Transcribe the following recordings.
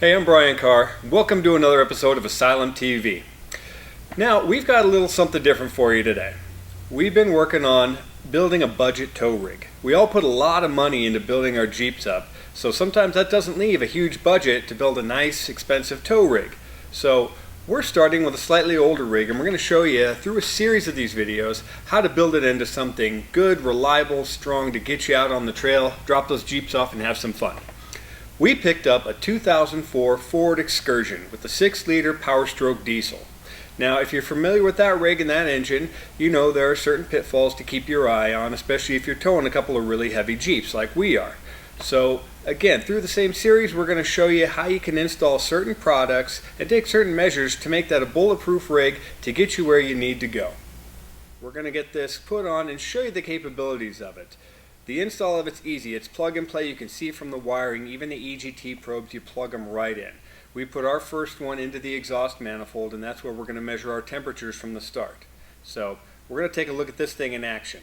Hey, I'm Brian Carr. Welcome to another episode of Asylum TV. Now, we've got a little something different for you today. We've been working on building a budget tow rig. We all put a lot of money into building our Jeeps up, so sometimes that doesn't leave a huge budget to build a nice, expensive tow rig. So we're starting with a slightly older rig, and we're going to show you through a series of these videos how to build it into something good, reliable, strong to get you out on the trail, drop those Jeeps off, and have some fun. We picked up a 2004 Ford Excursion with a 6-liter Powerstroke diesel. Now, if you're familiar with that rig and that engine, you know there are certain pitfalls to keep your eye on, especially if you're towing a couple of really heavy Jeeps like we are. So, again, through the same series, we're going to show you how you can install certain products and take certain measures to make that a bulletproof rig to get you where you need to go. We're going to get this put on and show you the capabilities of it. The install of it's easy. It's plug and play. You can see from the wiring, even the EGT probes, you plug them right in. We put our first one into the exhaust manifold, and that's where we're going to measure our temperatures from the start. So we're going to take a look at this thing in action.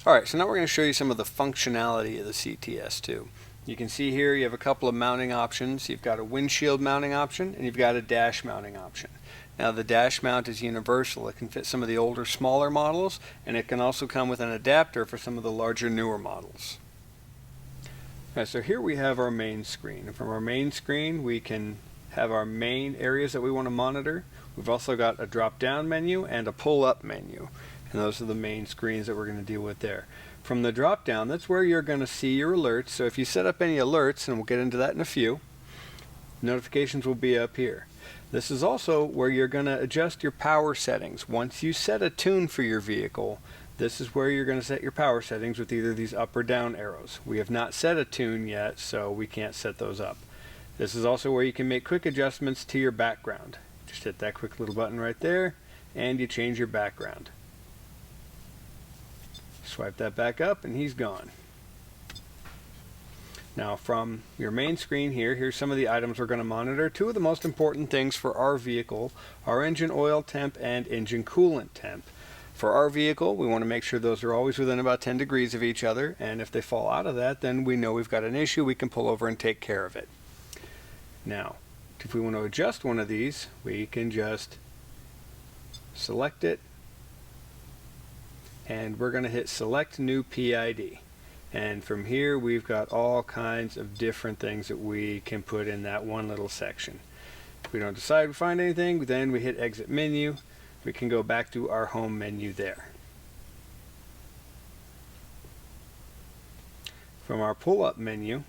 Alright, so now we're going to show you some of the functionality of the CTS2. You can see here you have a couple of mounting options. You've got a windshield mounting option, and you've got a dash mounting option. Now the dash mount is universal. It can fit some of the older, smaller models, and it can also come with an adapter for some of the larger, newer models. Okay, so here we have our main screen. And from our main screen we can have our main areas that we want to monitor. We've also got a drop-down menu and a pull-up menu. And those are the main screens that we're going to deal with there. From the drop-down, that's where you're going to see your alerts. So if you set up any alerts, and we'll get into that in a few, notifications will be up here. This is also where you're going to adjust your power settings. Once you set a tune for your vehicle, this is where you're going to set your power settings with either these up or down arrows. We have not set a tune yet, so we can't set those up. This is also where you can make quick adjustments to your background. Just hit that quick little button right there, and you change your background. Swipe that back up, and he's gone. Now from your main screen here, here's some of the items we're going to monitor. Two of the most important things for our vehicle are engine oil temp and engine coolant temp. For our vehicle, we want to make sure those are always within about 10 degrees of each other, and if they fall out of that, then we know we've got an issue. We can pull over and take care of it. Now, if we want to adjust one of these, we can just select it, and we're going to hit Select New PID. And from here we've got all kinds of different things that we can put in that one little section. If we don't decide to find anything, then we hit Exit Menu. We can go back to our home menu there. From our pull-up menu,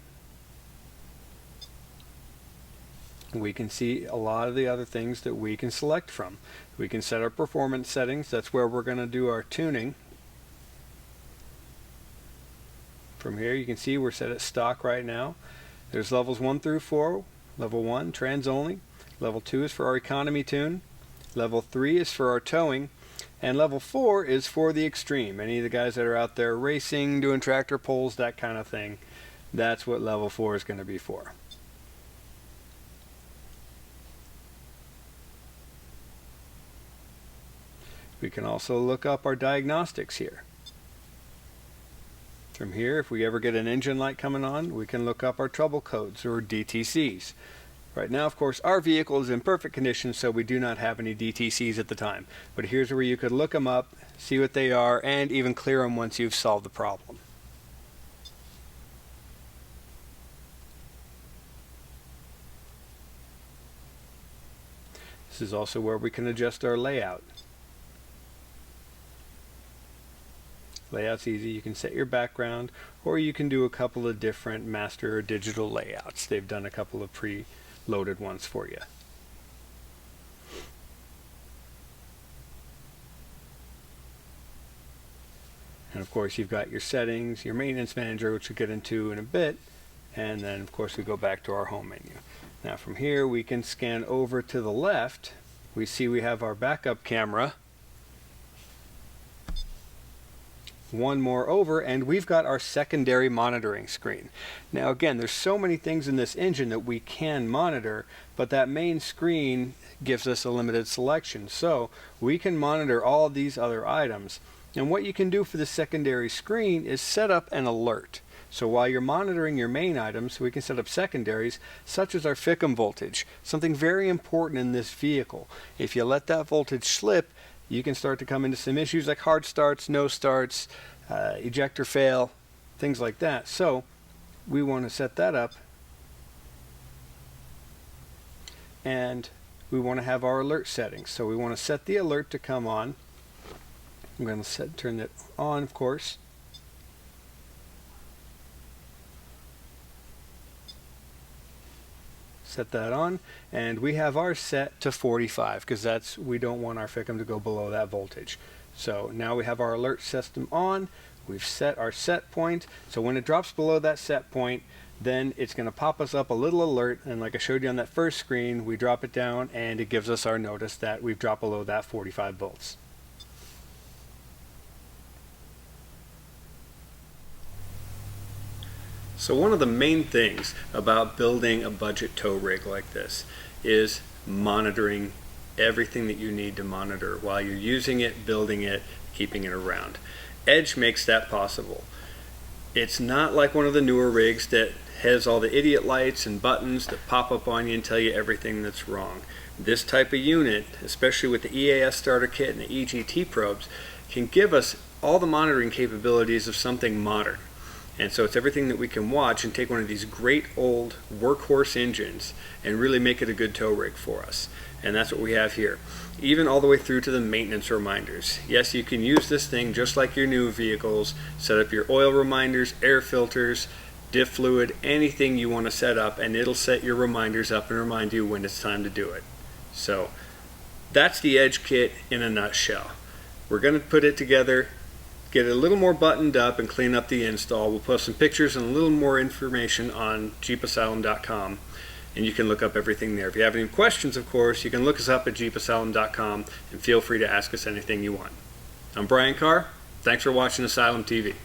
we can see a lot of the other things that we can select from. We can set our performance settings. That's where we're going to do our tuning. From here you can see we're set at stock right now. There's levels 1 through 4. Level 1, trans only. Level 2 is for our economy tune. Level 3 is for our towing. And level 4 is for the extreme. Any of the guys that are out there racing, doing tractor pulls, that kind of thing. That's what level 4 is going to be for. We can also look up our diagnostics here. From here, if we ever get an engine light coming on, we can look up our trouble codes, or DTCs. Right now, of course, our vehicle is in perfect condition, so we do not have any DTCs at the time. But here's where you could look them up, see what they are, and even clear them once you've solved the problem. This is also where we can adjust our layout. Layout's easy. You can set your background, or you can do a couple of different master or digital layouts. They've done a couple of pre-loaded ones for you. And of course you've got your settings, your maintenance manager, which we'll get into in a bit, and then of course we go back to our home menu. Now from here we can scan over to the left. We see we have our backup camera. One more over, and we've got our secondary monitoring screen. Now again, there's so many things in this engine that we can monitor, but that main screen gives us a limited selection. So we can monitor all of these other items. And what you can do for the secondary screen is set up an alert. So while you're monitoring your main items, we can set up secondaries, such as our FICM voltage, something very important in this vehicle. If you let that voltage slip, you can start to come into some issues like hard starts, no starts, ejector fail, things like that. So we want to set that up, and we want to have our alert settings. So we want to set the alert to come on. I'm going to turn that on, of course. Set that on, and we have ours set to 45 because we don't want our FICM to go below that voltage. So now we have our alert system on. We've set our set point, so when it drops below that set point, then it's going to pop us up a little alert, and like I showed you on that first screen, we drop it down and it gives us our notice that we've dropped below that 45 volts. So one of the main things about building a budget tow rig like this is monitoring everything that you need to monitor while you're using it, building it, keeping it around. Edge makes that possible. It's not like one of the newer rigs that has all the idiot lights and buttons that pop up on you and tell you everything that's wrong. This type of unit, especially with the EAS starter kit and the EGT probes, can give us all the monitoring capabilities of something modern. And so it's everything that we can watch and take one of these great old workhorse engines and really make it a good tow rig for us. And that's what we have here. Even all the way through to the maintenance reminders. Yes, you can use this thing just like your new vehicles. Set up your oil reminders, air filters, diff fluid, anything you want to set up, and it'll set your reminders up and remind you when it's time to do it. So that's the Edge kit in a nutshell. We're going to put it together, get it a little more buttoned up, and clean up the install. We'll post some pictures and a little more information on jeepasylum.com, and you can look up everything there. If you have any questions, of course, you can look us up at jeepasylum.com and feel free to ask us anything you want. I'm Brian Carr. Thanks for watching Asylum TV.